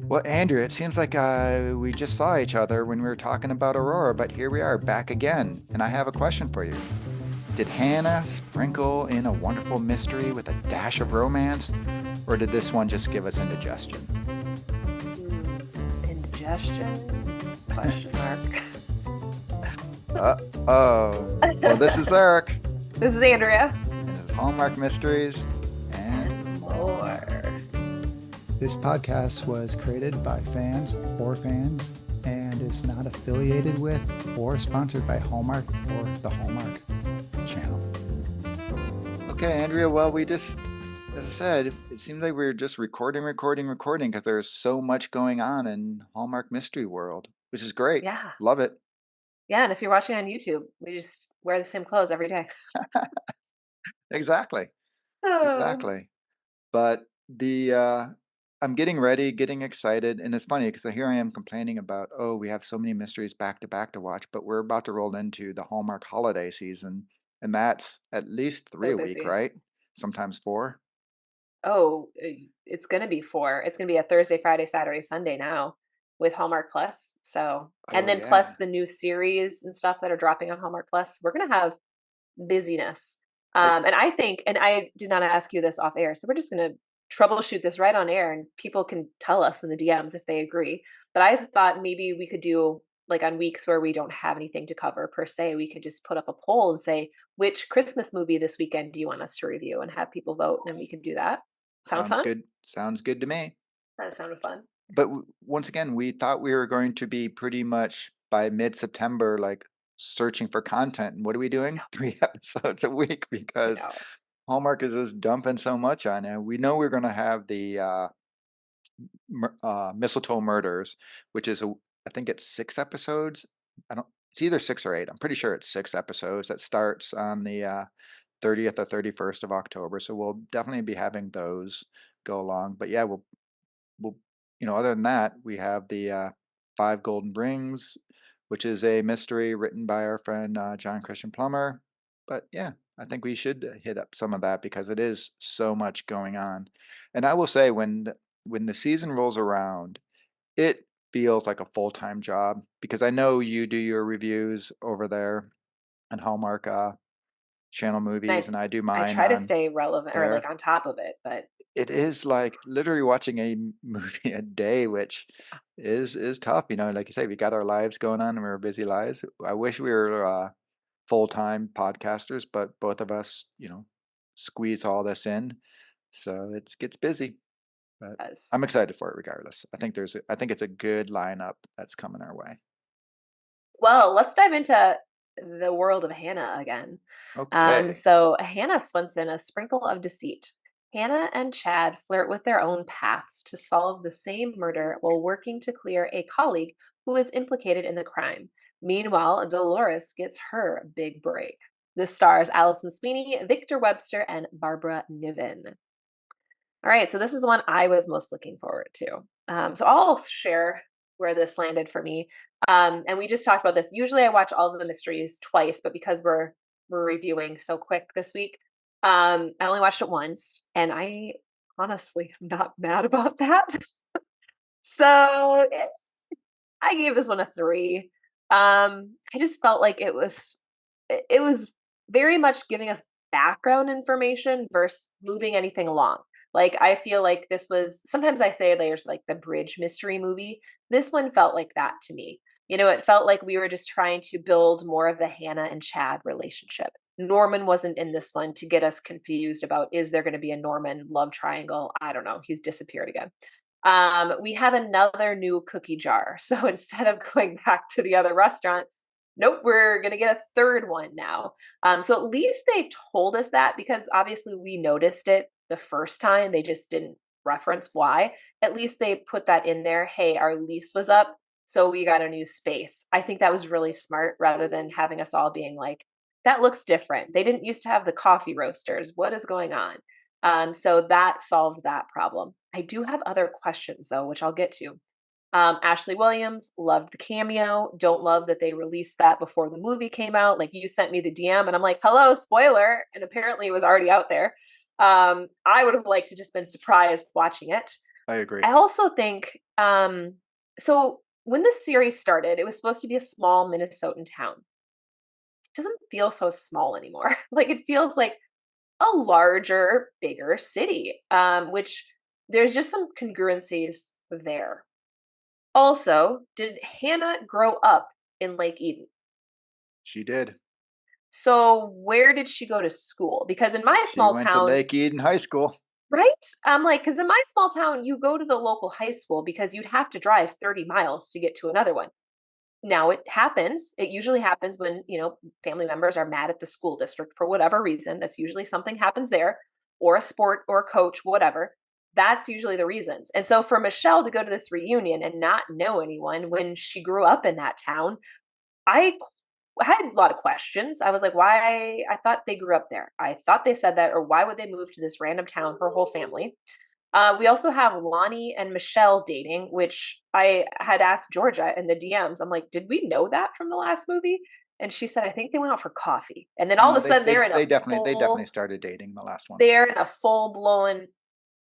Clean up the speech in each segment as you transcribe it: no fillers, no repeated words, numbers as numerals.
Well, Andrew, it seems like we just saw each other when we were talking about Aurora, but here we are back again. And I have a question for you. Did Hannah sprinkle in a wonderful mystery with a dash of romance, or did this one just give us indigestion? Indigestion? Question mark. Uh-oh. Well, this is Eric, This is Andrea. and this is Hallmark Mysteries and And more. more. This podcast was created by fans for fans and is not affiliated with or sponsored by Hallmark or the Hallmark channel. Okay, Andrea, well, as I said, it seems like we're just recording because there's so much going on in Hallmark Mystery World, which is great. Yeah. Love it. Yeah. And if you're watching on YouTube, we just wear the same clothes every day. Exactly. Oh. Exactly. But I'm getting ready, getting excited, and it's funny because here I am complaining about, oh, we have so many mysteries back to back to watch, but we're about to roll into the Hallmark holiday season, and that's at least three So a week, busy. right? Sometimes four. Oh, it's going to be four. It's going to be a Thursday, Friday, Saturday, Sunday now with Hallmark Plus. So, and Oh then yeah. plus the new series and stuff that are dropping on Hallmark Plus. We're going to have busyness. It, And I think, and I did not ask you this off air, so we're just going to troubleshoot this right on air and people can tell us in the DMs if they agree. But I thought maybe we could do like on weeks where we don't have anything to cover per se, we could just put up a poll and say, which Christmas movie this weekend do you want us to review and have people vote and we can do that. Sound Sounds fun? good. Sounds good to me. That sounded fun. But once again, we thought we were going to be pretty much by mid-September, like searching for content. And what are we doing? No, 3 episodes a week I because know. Hallmark is just dumping so much on it. We know we're going to have the Mistletoe Murders, which is I think it's 6 episodes. I don't. It's either 6 or 8. I'm pretty sure it's 6 episodes that starts on the 30th or 31st of October. So we'll definitely be having those go along. But yeah, we'll other than that, we have the Five Golden Rings, which is a mystery written by our friend John Christian Plummer. But yeah, I think we should hit up some of that because it is so much going on. And I will say, when the season rolls around, it feels like a full-time job because I know you do your reviews over there on Hallmark Channel And Movies, and I do I mine try to on stay relevant or like there. on top of it, but It is like literally watching a movie a day, which is tough. Like you say, we got our lives going on and we're busy lives. I wish we were full-time podcasters, but both of us, squeeze all this in. So it gets busy. But as I'm excited for it regardless. I think it's a good lineup that's coming our way. well, let's dive into the world of Hannah again. Okay. So Hannah Swensen, a sprinkle of deceit. Hannah and Chad flirt with their own paths to solve the same murder while working to clear a colleague who is implicated in the crime. Meanwhile, Delores gets her big break. This stars Alison Sweeney, Victor Webster, and Barbara Niven. All right, so this is the one I was most looking forward to. So I'll share where this landed for me. And we just talked about this. Usually I watch all of the mysteries twice, but because we're reviewing so quick this week, I only watched it once, and I honestly am not mad about that. So I gave this one a three. I just felt like it was very much giving us background information versus moving anything along. Like I feel like this was sometimes I say there's like the bridge mystery movie. This one felt like that to me. It felt like we were just trying to build more of the Hannah and Chad relationship. Norman wasn't in this one to get us confused about is there going to be a Norman love triangle? I don't know. He's disappeared again. We have another new cookie jar. So instead of going back to the other restaurant, nope, we're going to get a third one now. So at least they told us that because obviously we noticed it the first time. They just didn't reference why. At least they put that in there. Hey, our lease was up. So we got a new space. I think that was really smart rather than having us all being like, that looks different. They didn't used to have the coffee roasters. What is going on? So that solved that problem. I do have other questions though, which I'll get to. Ashley Williams, loved the cameo. Don't love that they released that before the movie came out. Like you sent me the DM and I'm like, hello, spoiler. And apparently it was already out there. I would have liked to just been surprised watching it. I agree. I also think, so when this series started, it was supposed to be a small Minnesotan town. It doesn't feel so small anymore. Like it feels like a larger, bigger city, which there's just some congruencies there. Also, did Hannah grow up in Lake Eden? She did. So where did she go to school? Because in my She small went to town, Lake Eden High School. right? I'm like, because in my small town, you go to the local high school because you'd have to drive 30 miles to get to another one. Now it happens. It usually happens when, family members are mad at the school district for whatever reason. That's usually something happens there, or a sport or a coach, whatever. That's usually the reasons. And so for Michelle to go to this reunion and not know anyone when she grew up in that town, I had a lot of questions. I was like, why? I thought they grew up there. I thought they said that, or why would they move to this random town, her whole family? We also have Lonnie and Michelle dating, which I had asked Georgia in the DMs. I'm like, did we know that from the last movie? And she said, I think they went out for coffee. And then all of No, a sudden they definitely started dating the last one. they're in a full blown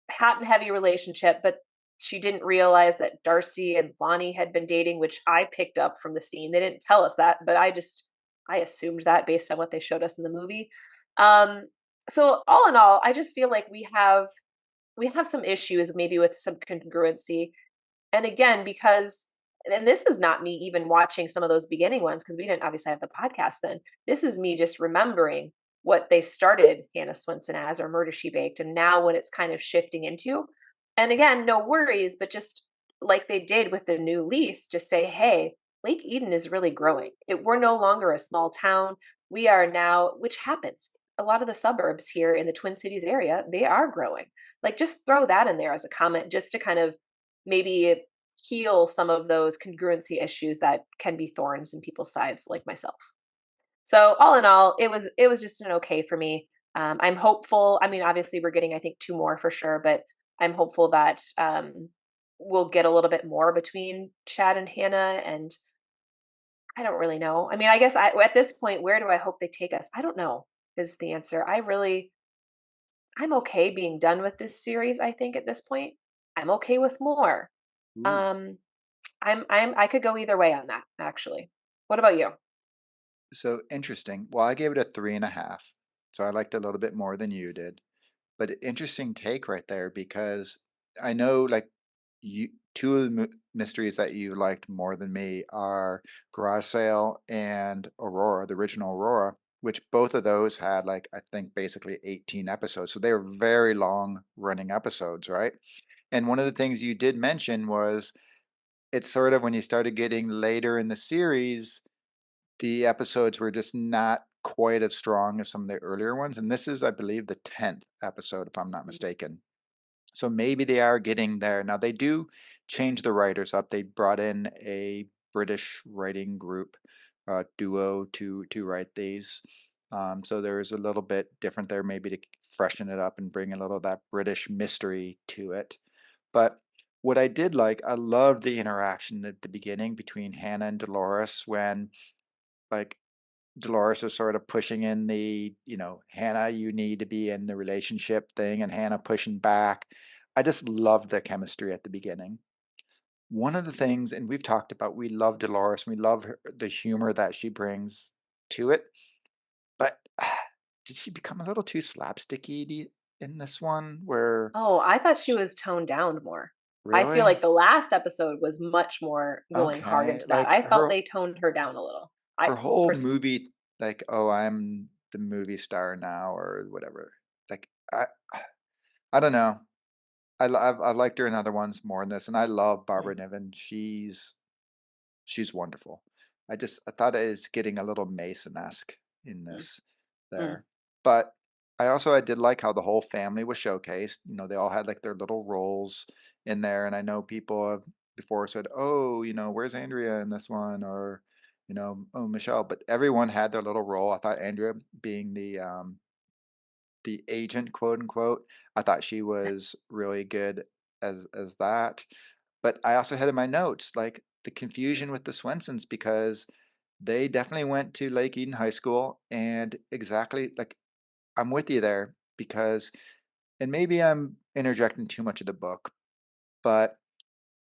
hot and heavy relationship, but she didn't realize that Darcy and Lonnie had been dating, which I picked up from the scene. They didn't tell us that, but I assumed that based on what they showed us in the movie. Um, so all in all, I just feel like we have some issues maybe with some congruency. And again, because and this is not me even watching some of those beginning ones because we didn't obviously have the podcast then. This is me just remembering what they started Hannah Swensen as or Murder She Baked and now what it's kind of shifting into. And again, no worries, but just like they did with the new lease, just say, hey, Lake Eden is really growing. We're no longer a small town. We are now, which happens. A lot of the suburbs here in the Twin Cities area, they are growing. Like just throw that in there as a comment just to kind of maybe heal some of those congruency issues that can be thorns in people's sides like myself. So all in all, it was just an okay for me. I'm hopeful. I mean, obviously we're getting I think two more for sure, but I'm hopeful that we'll get a little bit more between Chad and Hannah. And I don't really know. I mean, I guess at this point, where do I hope they take us? I don't know. Is the answer. I'm okay being done with this series. I think at this point, I'm okay with more. Ooh. Um, I could go either way on that, actually. What about you? So interesting. Well, I gave it a 3.5. So I liked it a little bit more than you did. But interesting take right there because I know like you two of the mysteries that you liked more than me are Garage Sale and Aurora, the original Aurora, which both of those had like I think basically 18 episodes. So they were very long running episodes, right? And one of the things you did mention was it's sort of when you started getting later in the series, the episodes were just not quite as strong as some of the earlier ones. And this is, I believe, the 10th episode, if I'm not Mhm. mistaken. So maybe they are getting there. Now they do change the writers up. They brought in a British writing group duo to write these. So there is a little bit different there, maybe to freshen it up and bring a little of that British mystery to it. But what I did like, I loved the interaction at the beginning between Hannah and Dolores when like Dolores is sort of pushing in the, Hannah, you need to be in the relationship thing, and Hannah pushing back. I just loved the chemistry at the beginning. One of the things, and we've talked about, we love Dolores, we love the humor that she brings to it, but did she become a little too slapsticky in this one? Where, Oh, I thought she was toned down more. I feel really? like the last episode was much more going hard Okay, into that. like I felt they toned her down a little. I her whole personally. movie, like, oh, I'm the movie star now, or whatever. Like, I don't know. I've liked her in other ones more than this, and I love Mm, Barbara Niven. She's wonderful. I thought it is getting a little Mason-esque in mm, this mm. there, but I did like how the whole family was showcased. They all had like their little roles in there, and I know people have before said, "Oh, where's Andrea in this one?" or "Oh, Michelle," but everyone had their little role. I thought Andrea being the agent, quote unquote. I thought she was really good as that. But I also had in my notes like the confusion with the Swensons because they definitely went to Lake Eden High School and exactly like I'm with you there because and maybe I'm interjecting too much of the book, but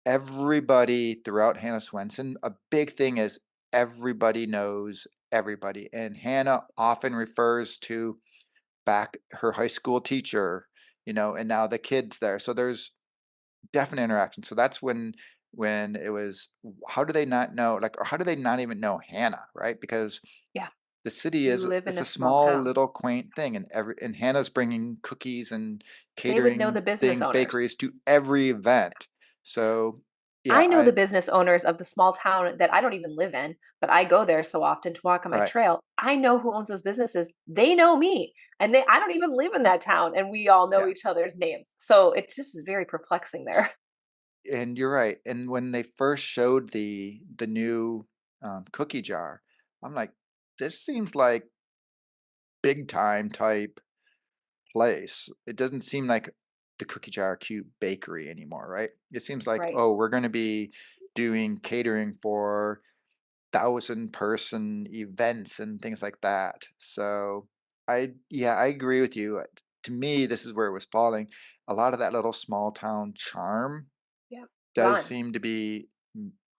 everybody throughout Hannah Swensen, a big thing is everybody knows everybody, and Hannah often refers to back her high school teacher, and now the kids there. So there's definite interaction. So that's when it was, how do they not know, like, or how do they not even know Hannah, right? Because Yeah. the city You is, live in it's a a small small town. little quaint thing, and Hannah's bringing cookies and They would know catering the business things, owners. bakeries to every event. So yeah, I know the business owners of the small town that I don't even live in, but I go there so often to walk on my right. trail. I know who owns those businesses. They know me. And I don't even live in that town and we all know Yeah. each other's names. So it just is very perplexing there. And you're right. And when they first showed the new cookie jar, I'm like, this seems like big time type place. It doesn't seem like the Cookie Jar Cute Bakery anymore, right? It seems like, Right. oh, we're going to be doing catering for 1,000-person events and things like that. So yeah, I agree with you. To me, this is where it was falling. A lot of that little small town charm Yeah. does Gone. seem to be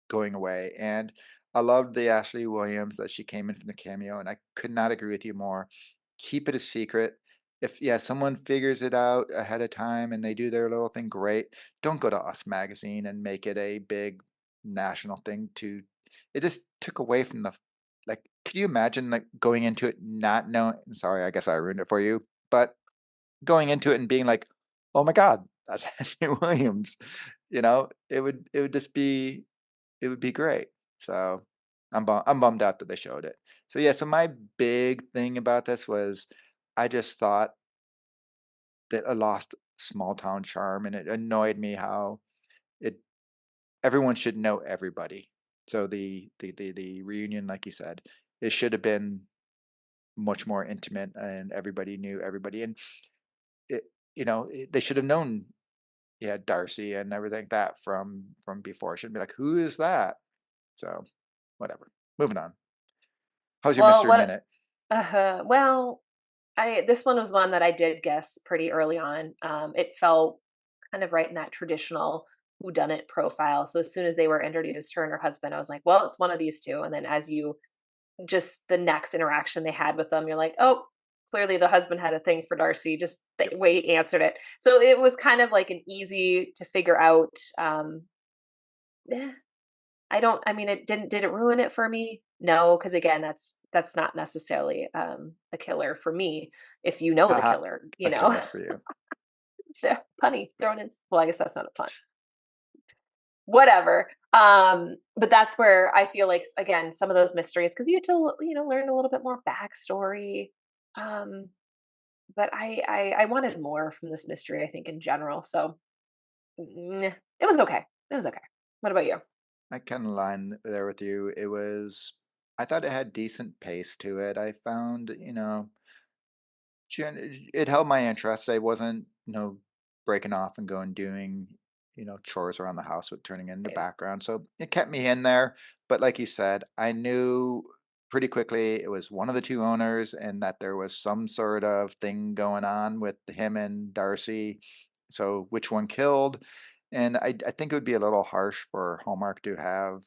going away. And I loved the Ashley Williams that she came in from the cameo, and I could not agree with you more. Keep it a secret. If yeah, someone figures it out ahead of time and they do their little thing, great. Don't go to Us Magazine and make it a big national thing. To it just took away from the, like. Could you imagine like going into it not knowing? Sorry, I guess I ruined it for you. But going into it and being like, "Oh my god, that's Ashley Williams." It would just be, it would be great. So, I'm bummed out that they showed it. So, yeah, so my big thing about this was I just thought that I lost small town charm, and it annoyed me how it everyone should know everybody. So the reunion, like you said, it should have been much more intimate and everybody knew everybody, and it they should have known. Yeah, Darcy and everything like that from before. Shouldn't be like, "Who is that?" So, whatever. Moving on. How's your Well, mystery what minute? well, I this one was one that I did guess pretty early on. It fell kind of right in that traditional whodunit profile. So as soon as they were introduced, her and her husband, I was like, well, it's one of these two. And then as you just the next interaction they had with them, you're like, oh, clearly the husband had a thing for Darcy, just the Yep. way he answered it. So it was kind of like an easy to figure out. Eh, I mean, did it ruin it for me? No, because again, that's not necessarily a killer for me if you know the Haha, killer, a killer for you. There, punny thrown in. Well, I guess that's not a pun. Whatever. But that's where I feel like again, some of those mysteries, because you had to, learn a little bit more backstory. Um, but I wanted more from this mystery, I think, in general. So it was okay. It was okay. What about you? I kinda line there with you. I thought it had decent pace to it. I found, it held my interest. I wasn't, breaking off and going doing, chores around the house with turning into Same. background. So it kept me in there. But like you said, I knew pretty quickly it was one of the two owners and that there was some sort of thing going on with him and Darcy. So which one killed? And I think it would be a little harsh for Hallmark to have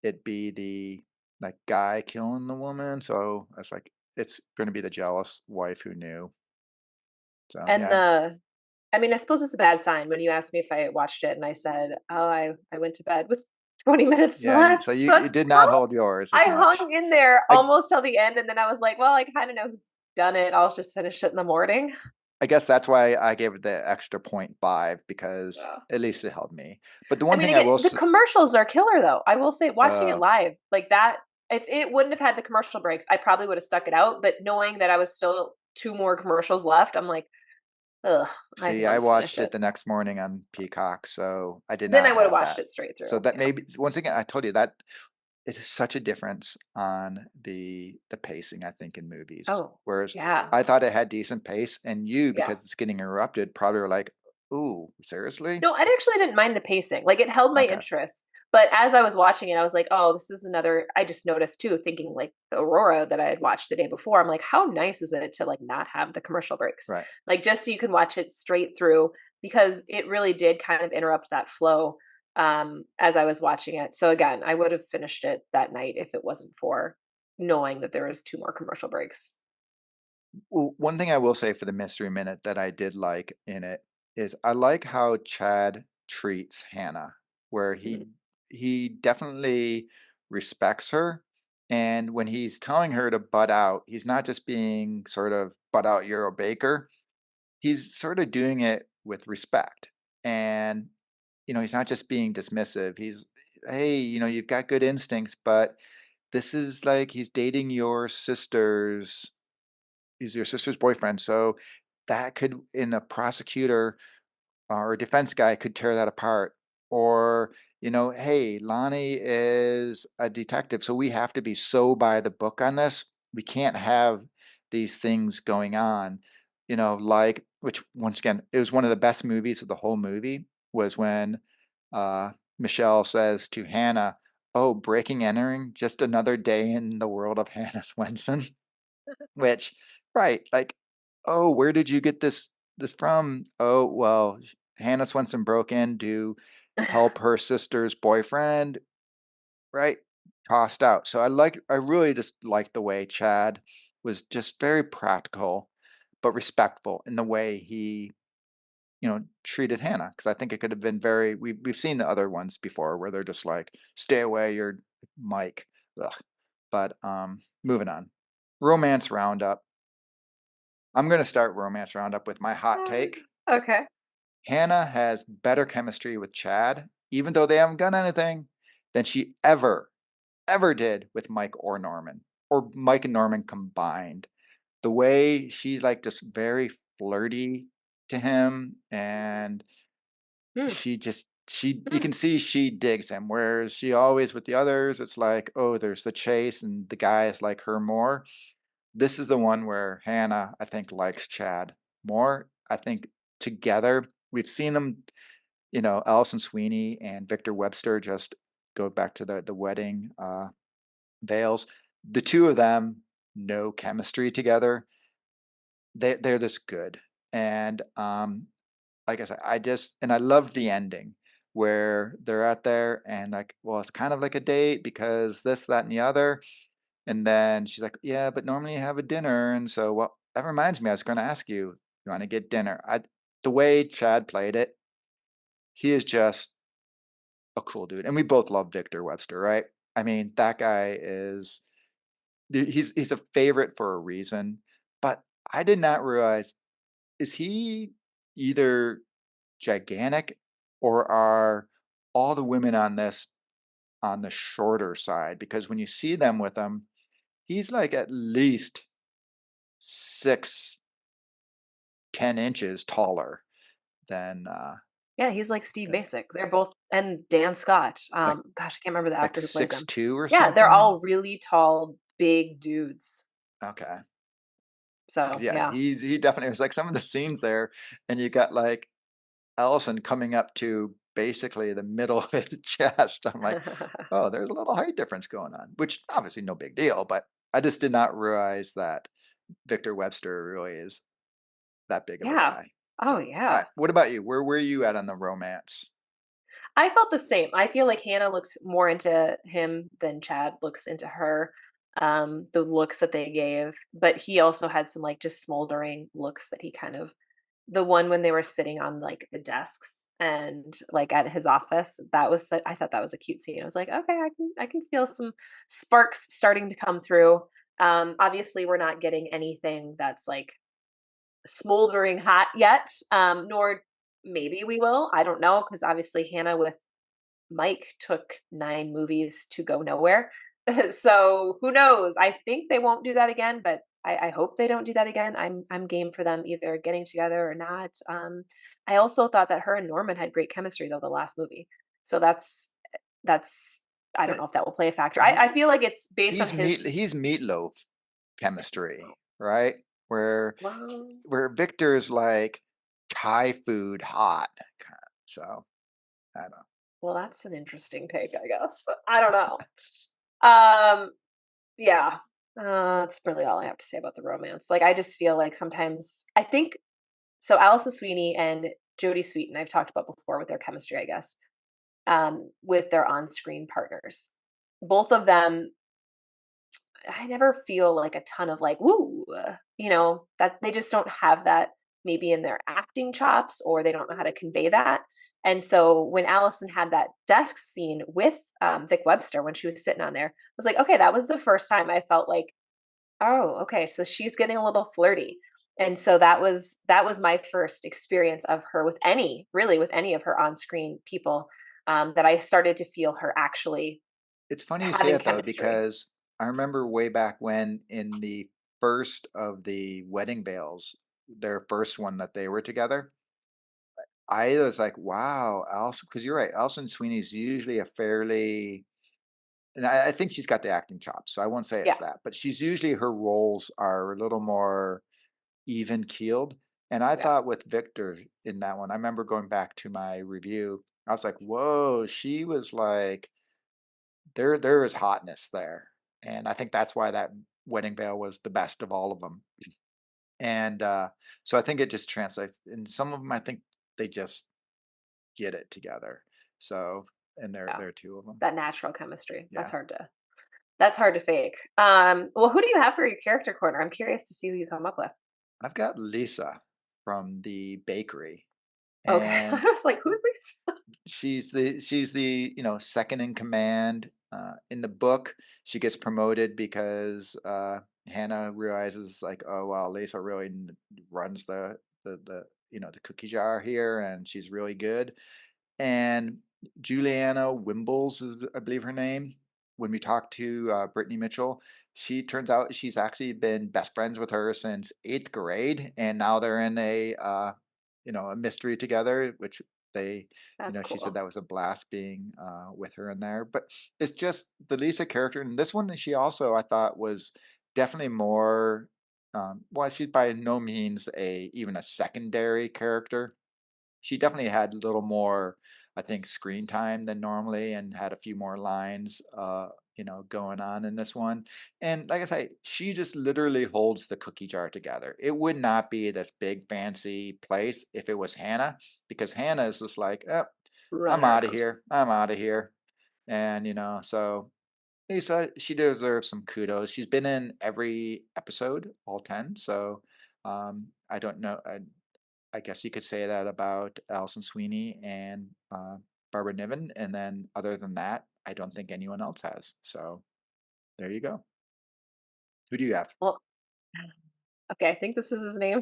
it be the like guy killing the woman. So I was like, it's going to be the jealous wife who knew. So And yeah, I mean, I suppose it's a bad sign when you asked me if I watched it and I said, "Oh, I went to bed with 20 minutes yeah. left." So So you did not hold yours as I much. hung in there I almost till the end, and then I was like, "Well, I kinda know who's done it. I'll just finish it in the morning." I guess that's why I gave it the extra point 5 because Yeah. at least it held me. But the I one mean, thing I again, will the commercials are killer, though. I will say watching it uh live, like that if it wouldn't have had the commercial breaks, I probably would have stuck it out, but knowing that I was still 2 more commercials left, I'm like, "Ugh, I see, think I'll I just finish watched it it." the next morning on Peacock, so I did Then I not would have have watched that. it straight So through, that yeah. maybe once again I told you that it is such a difference on the pacing, I think, in movies. Oh, Whereas yeah, I thought it had decent pace, and you, yeah. because it's getting interrupted, probably were like, "Ooh, seriously?" No, I actually didn't mind the pacing. Like it held my Okay. interest, But as I was watching it, I was like, "Oh, this is another." I just noticed too, thinking like the Aurora that I had watched the day before. I'm like, "How nice is it to like not have the commercial breaks? Right. Like just so you can watch it straight through because it really did kind of interrupt that flow as I was watching it. So again, I would have finished it that night if it wasn't for knowing that there was two more commercial breaks. Well, one thing I will say for the Mystery Minute that I did like in it is I like how Chad treats Hannah, where Mhm. he definitely respects her. And when he's telling her to butt out, he's not just being sort of butt out, you're a baker. He's sort of doing it with respect. And, he's not just being dismissive. He's, hey, you've got good instincts, but this is like he's dating your sister's he's your sister's boyfriend. So that could, in a prosecutor or a defense guy, could tear that apart. Or, hey, Lonnie is a detective, so we have to be so by the book on this. We can't have these things going on, like, which once again, it was one of the best movies of the whole movie was when uh, Michelle says to Hannah, oh, breaking entering, just another day in the world of Hannah Swensen. Which, right, like, "Oh, where did you get this from?" "Oh, well, Hannah Swenson broke in to help her sister's boyfriend," right? Tossed out. So I really just liked the way Chad was just very practical, but respectful in the way he, treated Hannah. Because I think it could have been very we've seen the other ones before where they're just like, "Stay away, you're Mike." Ugh. But, moving on. Romance roundup. I'm going to start Romance Roundup with my hot take. Okay. Hannah has better chemistry with Chad, even though they haven't done anything, than she ever did with Mike or Norman, or Mike and Norman combined. The way she's like just very flirty to him, and Hmm. you can see she digs him, whereas she always with the others, it's like, oh, there's the chase, and the guys like her more. This is the one where Hannah, I think, likes Chad more. I think together, we've seen them, Alison Sweeney and Victor Webster just go back to the wedding veils. The two of them, no chemistry together. They're just good. And like I said, I loved the ending where they're out there and like, well, it's kind of like a date because this, that, and the other. And then she's like, "Yeah, but normally you have a dinner." And so, well, that reminds me, I was going to ask you, you want to get dinner? The way Chad played it, he is just a cool dude, and we both love Victor Webster, right? I mean, that guy is he's a favorite for a reason. But I did not realize, is he either gigantic, or are all the women on this on the shorter side? Because when you see them with him, he's like at least 6'10" taller than Yeah, he's like Steve than Basic. They're both and Dan Scott. like Gosh, I can't remember the like actor who plays six him. two or Yeah, they're something. all really tall, big dudes. Okay, because So yeah, yeah. he definitely was like some of the scenes there, and you got like Allison coming up to basically the middle of his chest. I'm like, oh, there's a little height difference going on, which obviously no big deal, but I just did not realize that Victor Webster really is that big of a Yeah. guy. So, Oh all yeah. right, what about you? Where were you at on the romance? I felt the same. I feel like Hannah looked more into him than Chad looks into her. The looks that they gave, but he also had some like just smoldering looks that he kind of the one when they were sitting on like the desks and like at his office, I thought that was a cute scene. I was like, okay, I can feel some sparks starting to come through. Obviously we're not getting anything that's like smoldering hot yet. Nor maybe we will. I don't know because obviously Hannah with Mike took 9 movies to go nowhere. So who knows? I think they won't do that again, but I hope they don't do that again. I'm game for them either getting together or not. I also thought that her and Norman had great chemistry though the last movie. So that's I don't Uh, know if that will play a factor. I He feel like it's based on his he's meatloaf chemistry, right? Where well, Victor's like Thai food hot, so I don't know. Well, that's an interesting take, I guess. I don't know. Um, yeah. That's really all I have to say about the romance. Like, I just feel like sometimes I think so. Alison Sweeney and Jodie Sweetin, I've talked about before with their chemistry, I guess, with their on-screen partners. Both of them, I never feel like a ton of like, woo, that they just don't have that maybe in their acting chops or they don't know how to convey that. And so when Allison had that desk scene with Vic Webster when she was sitting on there, I was like, okay, that was the first time I felt like, oh, okay, so she's getting a little flirty. And so that was my first experience of her with really with any of her on-screen people, that I started to feel her actually It's funny you say having that though, chemistry. because I remember way back when in the first of the wedding veils, their first one that they were together, I was like, wow, Alison, because you're right, Alison Sweeney's usually a fairly, and I think she's got the acting chops, so I won't say it's Yeah. that, but she's usually her roles are a little more even keeled. And I Yeah. thought with Victor in that one, I remember going back to my review, I was like, whoa, she was like, there is hotness there. And I think that's why that wedding veil was the best of all of them. And so I think it just translates. And some of them, I think they just get it together. So, and Yeah. there are two of them. That natural chemistry. Yeah. That's hard to fake. Well, who do you have for your character corner? I'm curious to see who you come up with. I've got Lisa from the bakery. Okay. I And was like, who's this? she's the second in command. In the book, she gets promoted because Hannah realizes like, oh wow, Lisa really runs the cookie jar here, and she's really good. And Juliana Wimbles is, I believe, her name. When we talked to Brittany Mitchell, she turns out she's actually been best friends with her since 8th grade, and now they're in a mystery together, which they, That's she said cool. that was a blast being with her in there. But it's just the Lisa character, and this one she also I thought was definitely more. Well, she's by no means even a secondary character. She definitely had a little more, I think, screen time than normally and had a few more lines, going on in this one. And like I say, she just literally holds the cookie jar together. It would not be this big fancy place if it was Hannah, because Hannah is just like, oh, I'm Running out of around. here. I'm out of here. And, so Lisa, she deserves some kudos. She's been in every episode, all 10. So I don't know. I guess you could say that about Alison Sweeney and Barbara Niven, and then other than that, I don't think anyone else has. So there you go. Who do you have? Well, okay, I think this is his name.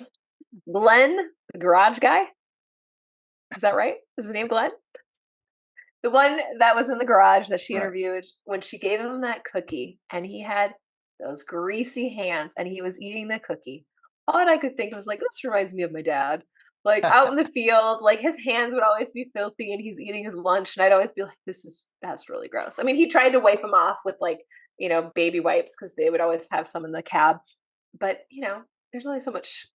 Glenn, the garage guy. Is that right? Is his name Glenn? The one that was in the garage that she Right. interviewed when she gave him that cookie and he had those greasy hands and he was eating the cookie. All I could think was like, this reminds me of my dad. Like out in the field, like his hands would always be filthy and he's eating his lunch. And I'd always be like, that's really gross. I mean, he tried to wipe them off with like, baby wipes because they would always have some in the cab. But, there's only so much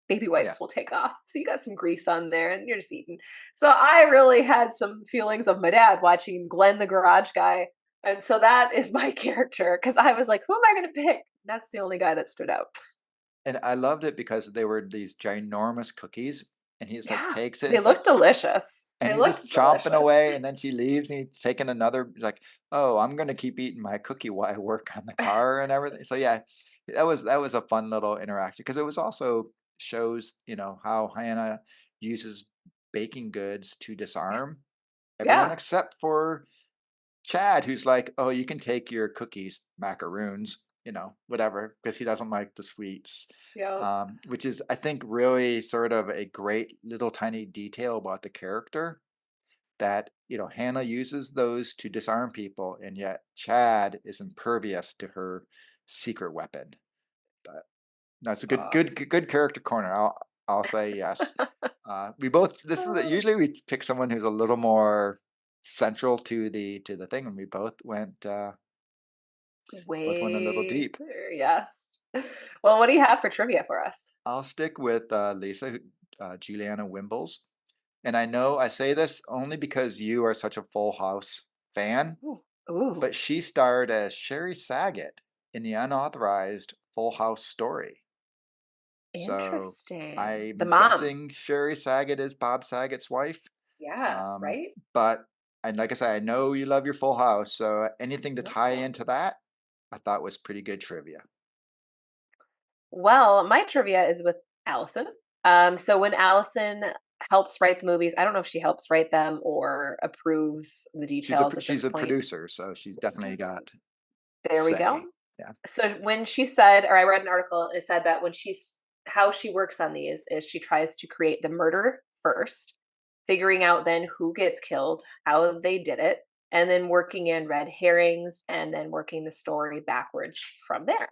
baby Yeah. wipes will take off. So you got some grease on there and you're just eating. So I really had some feelings of my dad watching Glenn the garage guy. And so that is my character because I was like, who am I going to pick? That's the only guy that stood out. And I loved it because they were these ginormous cookies, and he's like Yeah. takes it, and They it's like, look delicious. and They he's looked just chomping delicious. away, and then she leaves, and he's taking another. He's like, oh, I'm gonna keep eating my cookie while I work on the car and everything. So yeah, that was a fun little interaction because it was also shows how Hannah uses baking goods to disarm everyone Yeah. except for Chad, who's like, "Oh, you can take your cookies, macaroons, whatever," because he doesn't like the sweets. Yeah. Which is, I think, really sort of a great little tiny detail about the character that Hannah uses those to disarm people, and yet Chad is impervious to her secret weapon. But that's a good, Uh, good, good character corner. I'll say yes. We both this is usually we pick someone who's a little more central to the thing, and we both went a little way deep. there. Yes. Well, what do you have for trivia for us? I'll stick with Lisa, Juliana Wimbles, and I know I say this only because you are such a Full House fan, Ooh. Ooh, but she starred as Sherry Saget in the unauthorized Full House story. So interesting. The I'm mom. guessing Sherry Saget is Bob Saget's wife. Yeah, Um, right? but and like I said, I know you love your Full House, so anything to That's tie cool. into that, I thought was pretty good trivia. Well, my trivia is with Allison. So when Allison helps write the movies, I don't know if she helps write them or approves the details at She's this a point. producer, so she's definitely got There we go. say. Yeah. So when she said, or I read an article, and it said that when she's how she works on these is she tries to create the murder first, figuring out then who gets killed, how they did it, and then working in red herrings and then working the story backwards from there.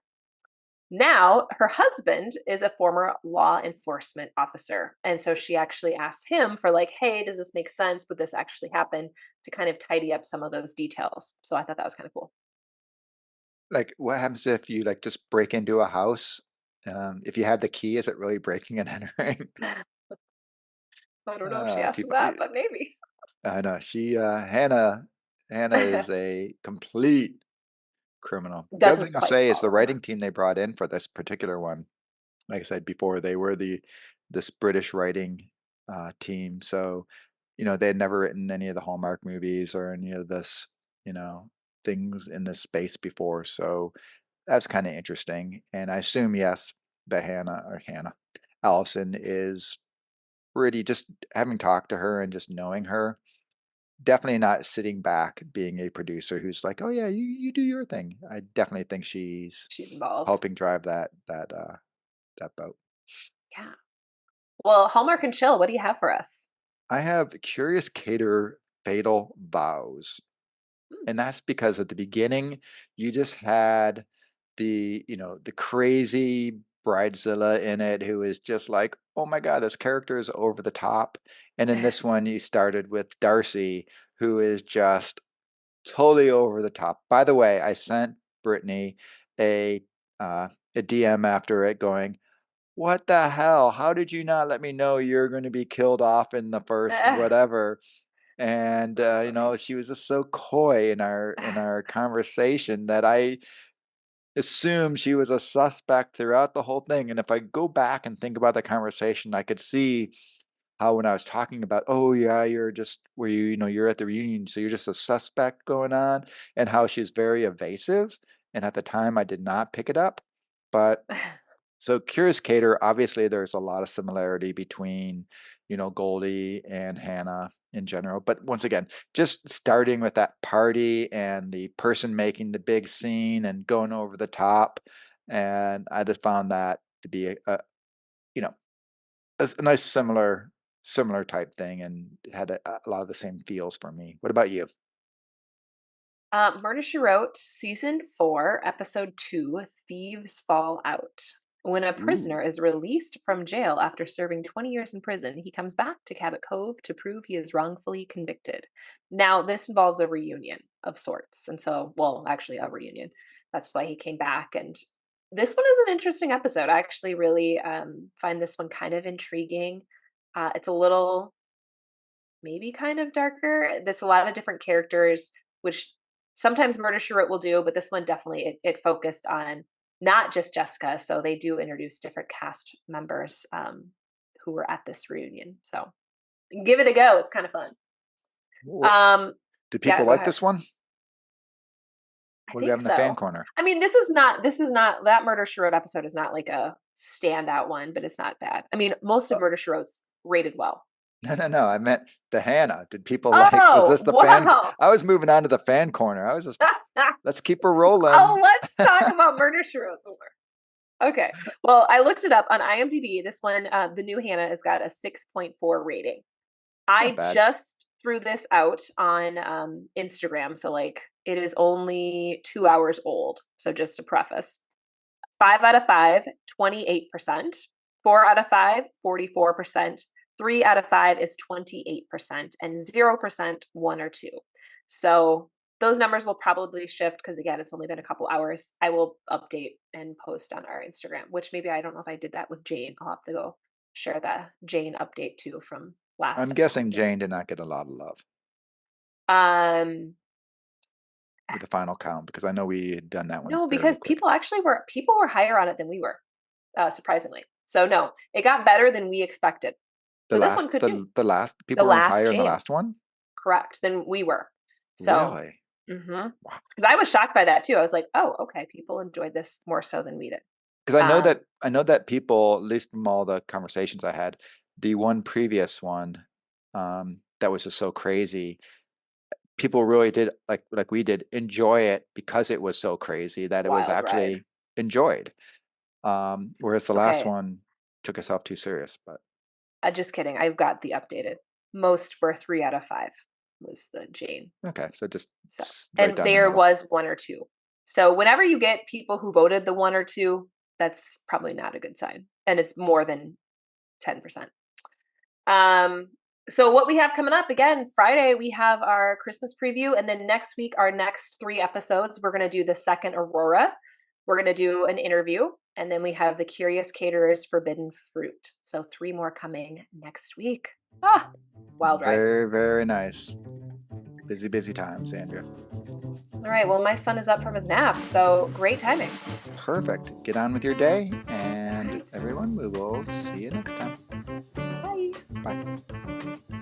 Now, her husband is a former law enforcement officer. And so she actually asked him for, like, hey, does this make sense? Would this actually happen? To kind of tidy up some of those details. So I thought that was kind of cool. Like, what happens if you, like, just break into a house? If you have the key, is it really breaking and entering? I don't know if she asked Too for fu that, but maybe. I know, Hannah is a complete criminal. The other thing Doesn't I'll quite say is the follow, writing team they brought in for this particular one, like I said before, they were this British writing, team, so, they had never written any of the Hallmark movies or any of this, you know, things in this space before, so that's kinda interesting, and I assume, yes, that Allison is pretty just having talked to her and just knowing her, definitely not sitting back being a producer who's like, "Oh, yeah, you do your thing." I definitely think she's she's involved. helping drive that boat. Yeah. Well, Hallmark and Chill, what do you have for us? I have Curious Cater Fatal Vows. Hmm. And that's because at the beginning, you just had the crazy bridezilla in it who is just like, "Oh my god, this character is over the top." And in this one, you started with Darcy, who is just totally over the top. By the way, I sent Brittany a a DM after it going, "What the hell? How did you not let me know you're going to be killed off in the first That whatever?" And was funny. she was just so coy in our conversation that I assumed she was a suspect throughout the whole thing. And if I go back and think about the conversation, I could see how when I was talking about, oh yeah, you're just where you're at the reunion, so you're just a suspect going on, and how she's very evasive. And at the time, I did not pick it up, but so Curious Cater, obviously, there's a lot of similarity between, Goldie and Hannah in general. But once again, just starting with that party and the person making the big scene and going over the top, and I just found that to be you know, a nice similar type thing, and had a lot of the same feels for me. What about you? Murder She Wrote, Season 4, Episode 2, Thieves Fall Out. When a Ooh, prisoner is released from jail after serving 20 years in prison, he comes back to Cabot Cove to prove he is wrongfully convicted. Now, this involves a reunion of sorts. And so, well, actually, a reunion. That's why he came back. And this one is an interesting episode. I actually really find this one kind of intriguing. It's a little maybe kind of darker. There's a lot of different characters, which sometimes Murder She Wrote will do, but this one definitely it focused on not just Jessica. So they do introduce different cast members who were at this reunion. So give it a go. It's kind of fun. what Um, did yeah, people go like ahead. this one? I What do we have think in the fan so. corner? I mean, this is not that Murder She Wrote episode is not like a standout one, but it's not bad. I mean, most of Murder She Wrote's rated well. No, no, no, I meant the Hannah. Did people was Oh, this the fan wow. I was moving on to the fan corner. I was just, "Let's keep her rolling." Oh, let's talk about Murder She Wrote some more. Okay. Well, I looked it up on IMDb. This one, the new Hannah, has got a 6.4 rating. It's not I bad. just threw this out on Instagram. So, like, it is only 2 hours old. So, just to preface, 5 out of 5, 28%. 4 out of 5, 44%. 3 out of 5 is 28%, and 0%, 1 or 2. So those numbers will probably shift because again, it's only been a couple hours. I will update and post on our Instagram, which maybe I don't know if I did that with Jane. I'll have to go share that Jane update too from last I'm guessing October. Jane did not get a lot of love Um, with the final count because I know we had done that one no, fairly because quick. people were higher on it than we were, surprisingly. So no, it got better than we expected. The So this one last, could too. the last The people were last higher in the Jane, last one. correct, than we were. So, Really? because Wow. I was shocked by that too. I was like, oh, okay, people enjoyed this more so than we did. Because Um, I know that people, at least from all the conversations I had, the one previous one, that was just so crazy. People really did like we did enjoy it because it was so crazy that it was wild ride. actually enjoyed. Whereas the last Okay, one took itself too serious. But just kidding. I've got the updated. Most were 3 out of 5 was the Jane. okay, so just So, right and down the there middle. was 1 or 2. So whenever you get people who voted the 1 or 2, that's probably not a good sign, and it's more than 10%. So what we have coming up again, Friday, we have our Christmas preview, and then next week, our next 3 episodes, we're going to do the second Aurora. We're going to do an interview, and then we have the Curious Caterer's Forbidden Fruit. So 3 more coming next week. Ah, wild ride. Very, very nice. Busy, busy times, Andrea. All right. Well, my son is up from his nap, so great timing. Perfect. Get on with your day, and Right. everyone, we will see you next time. Bye. Bye.